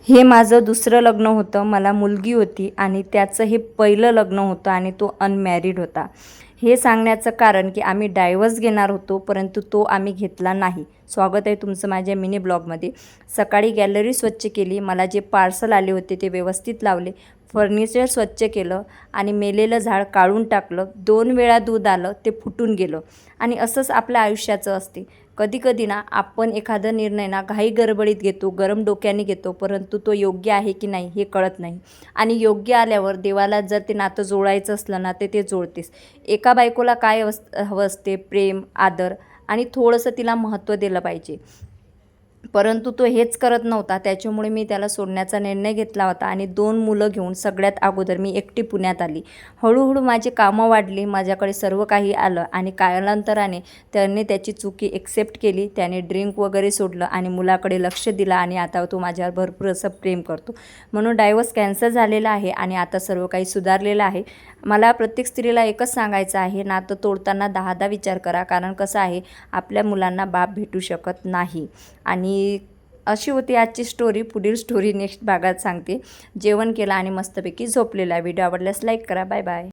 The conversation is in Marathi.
हे माझं दुसरं लग्न होतं. मला मुलगी होती आणि त्याचं हे पहिलं लग्न होतं आणि तो अनमॅरिड होता. हे सांगण्याचं कारण की आम्ही डायव्हर्स घेणार होतो, परंतु तो आम्ही घेतला नाही. स्वागत आहे तुमचं माझ्या मिनी ब्लॉगमध्ये. सकाळी गॅलरी स्वच्छ केली, मला जे पार्सल आले होते ते व्यवस्थित लावले, फर्निचर स्वच्छ केलं आणि मेलेलं झाड काढून टाकलं. 2 वेळा दूध आलं, ते फुटून गेलं. आणि असंच आपल्या आयुष्याचं असते. कधी-कधी ना आपण एखादा निर्णय ना घाई गडबडीत घेतो, गरम डोक्याने घेतो, परंतु तो योग्य आहे की नाही हे कळत नाही. आणि योग्य आल्यावर देवाला जर ते नातं जोडायचं असलं ना ते जोडतेस. एका बायकोला काय हवं असते? प्रेम, आदर आणि थोडंसं तिला महत्त्व दिलं पाहिजे. परंतु तो हेच करत नव्हता. त्याच्यामुळे मी त्याला सोडण्याचा निर्णय घेतला होता आणि 2 मुलं घेऊन सगळ्यात अगोदर मी एकटी पुण्यात आली. हळूहळू माझी कामं वाढली, माझ्याकडे सर्व काही आलं आणि कालांतराने त्याने त्याची चुकी एक्सेप्ट केली. त्याने ड्रिंक वगैरे सोडलं आणि मुलाकडे लक्ष दिलं आणि आता तो माझ्यावर भरपूर असं प्रेम करतो. म्हणून डायव्हर्स कॅन्सल झालेला आहे आणि आता सर्व काही सुधारलेलं आहे. मला प्रत्येक स्त्रीला एकच सांगायचं आहे, नातं तोडताना 10दा विचार करा. कारण कसं आहे, आपल्या मुलांना बाप भेटू शकत नाही. आणि अशी होती आजची स्टोरी. पुढील स्टोरी नेक्स्ट भागात सांगते. जेवण केलं आणि मस्तपैकी झोपलेला. व्हिडिओ आवडल्यास लाईक करा. Bye bye.